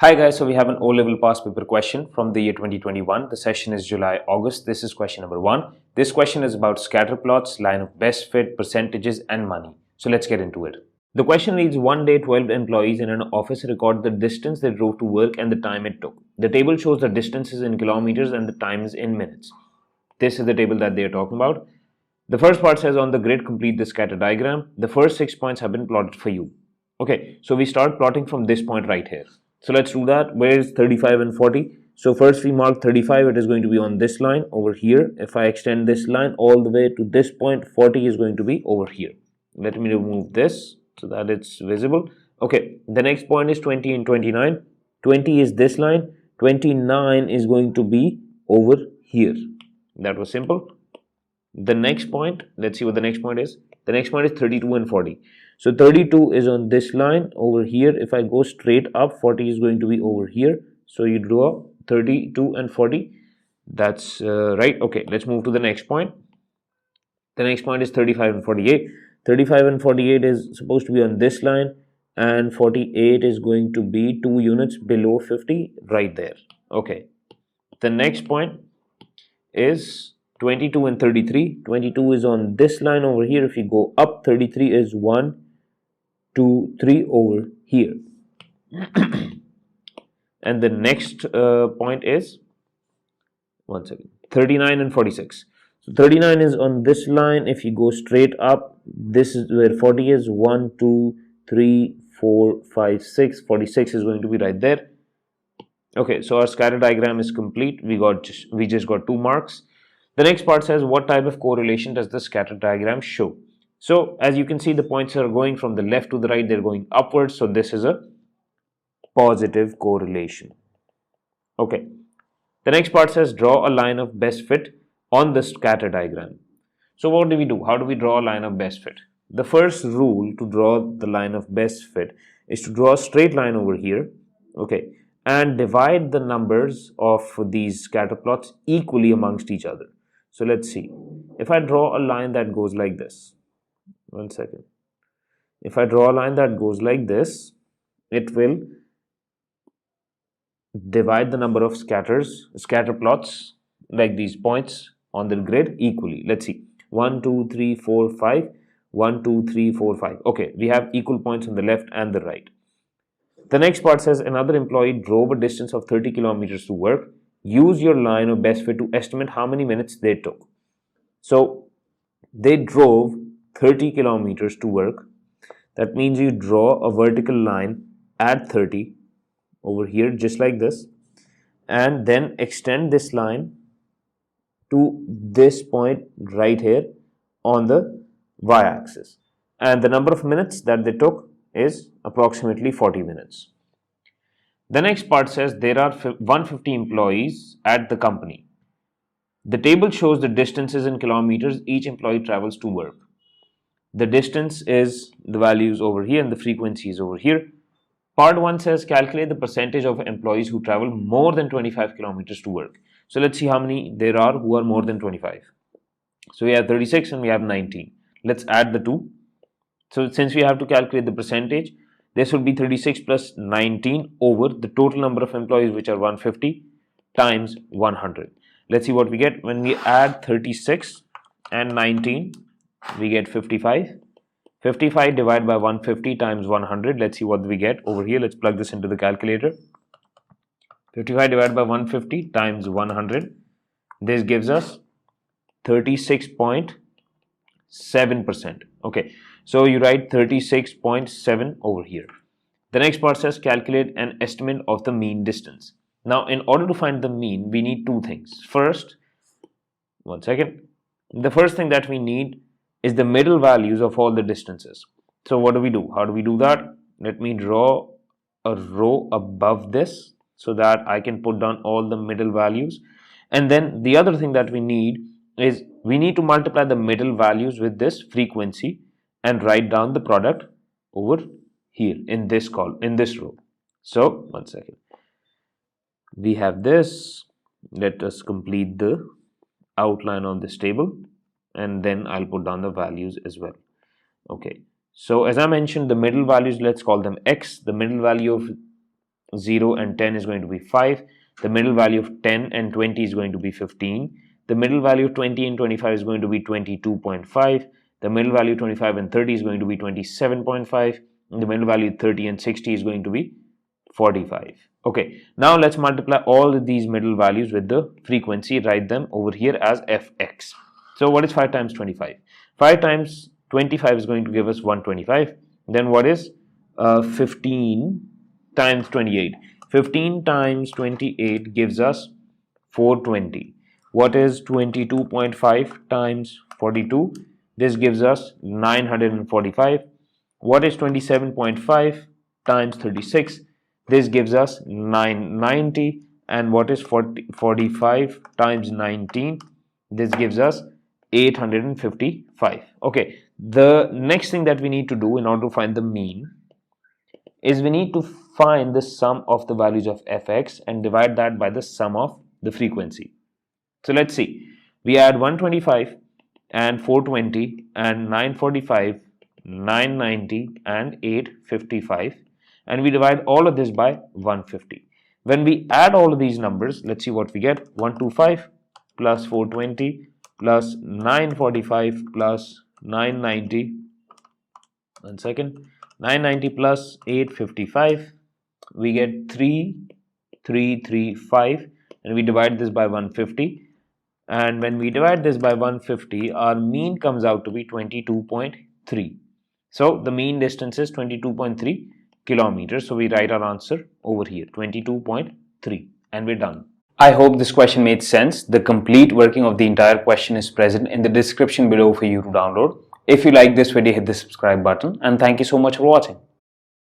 Hi guys, so we have an O-level past paper question from the year 2021. The session is July-August. This is question number 1. This question is about scatter plots, line of best fit, percentages and money. So let's get into it. The question reads, one day 12 employees in an office record the distance they drove to work and the time it took. The table shows the distances in kilometers and the times in minutes. This is the table that they are talking about. The first part says on the grid complete the scatter diagram. The first 6 points have been plotted for you. Okay, so we start plotting from this point right here. So let's do that. Where is 35 and 40? So first we mark 35, it is going to be on this line over here. If I extend this line all the way to this point, 40 is going to be over here. Let me remove this so that it's visible. Okay, the next point is 20 and 29. 20 is this line, 29 is going to be over here. That was simple. The next point, let's see what the next point is. The next point is 32 and 40. So 32 is on this line over here. If I go straight up, 40 is going to be over here. So you draw 32 and 40. That's right. Okay, let's move to the next point. The next point is 35 and 48. 35 and 48 is supposed to be on this line, and 48 is going to be 2 units below 50 right there. Okay, the next point is 22 and 33. 22 is on this line over here. If you go up, 33 is 1, 2, 3 over here. And the next point is 39 and 46. So 39 is on this line. If you go straight up, this is where 40 is. 1, 2, 3, 4, 5, 6. 46 is going to be right there. Okay, so our scatter diagram is complete. We just got 2 marks. The next part says, what type of correlation does the scatter diagram show? So as you can see, the points are going from the left to the right, they're going upwards. So this is a positive correlation. Okay. The next part says, draw a line of best fit on the scatter diagram. So what do we do? How do we draw a line of best fit? The first rule to draw the line of best fit is to draw a straight line over here. Okay. And divide the numbers of these scatter plots equally amongst each other. So let's see. If I draw a line that goes like this, one second. If I draw a line that goes like this, it will divide the number of scatter plots like these points on the grid equally. Let's see. 1, 2, 3, 4, 5. 1, 2, 3, 4, 5. Okay, we have equal points on the left and the right. The next part says another employee drove a distance of 30 kilometers to work. Use your line of best fit to estimate how many minutes they took. So they drove 30 kilometers to work. That means you draw a vertical line at 30 over here, just like this, and then extend this line to this point right here on the y-axis. And the number of minutes that they took is approximately 40 minutes. The next part says there are 150 employees at the company. The table shows the distances in kilometers each employee travels to work. The distance is the values over here and the frequency is over here. Part 1 says calculate the percentage of employees who travel more than 25 kilometers to work. So let's see how many there are who are more than 25. So we have 36 and we have 19. Let's add the two. So since we have to calculate the percentage, this would be 36 plus 19 over the total number of employees, which are 150, times 100. Let's see what we get. When we add 36 and 19, we get 55. 55 divided by 150 times 100. Let's see what we get over here. Let's plug this into the calculator. 55 divided by 150 times 100. This gives us 36.7%. Okay. So you write 36.7 over here. The next part says calculate an estimate of the mean distance. Now, in order to find the mean, we need two things. First, one second. The first thing that we need is the middle values of all the distances. So what do we do? How do we do that? Let me draw a row above this so that I can put down all the middle values. And then the other thing that we need is we need to multiply the middle values with this frequency and write down the product over here in this column, in this row. So one second. We have this. Let us complete the outline on this table, and then I'll put down the values as well. Okay. So as I mentioned, the middle values, let's call them x. The middle value 0 and 10 is going to be 5. The middle value of 10 and 20 is going to be 15. The middle value of 20 and 25 is going to be 22.5. The middle value of 25 and 30 is going to be 27.5. And the middle value of 30 and 60 is going to be 45. Okay, now let's multiply all of these middle values with the frequency. Write them over here as fx. So what is 5 times 25? 5 times 25 is going to give us 125. Then what is 15 times 28? 15 times 28 gives us 420. What is 22.5 times 42? This gives us 945. What is 27.5 times 36? This gives us 990. And what is 45 times 19? This gives us 855. Okay, the next thing that we need to do in order to find the mean is we need to find the sum of the values of fx and divide that by the sum of the frequency. So let's see. We add 125 and 420 and 945, 990 and 855, and we divide all of this by 150. When we add all of these numbers, let's see what we get. 125 plus 420 plus 945 plus 990. 1 second. 990 plus 855. We get 3335, and we divide this by 150. And when we divide this by 150, our mean comes out to be 22.3. So the mean distance is 22.3 kilometers. So we write our answer over here, 22.3, and we're done. I hope this question made sense. The complete working of the entire question is present in the description below for you to download. If you like this video, hit the subscribe button, and thank you so much for watching.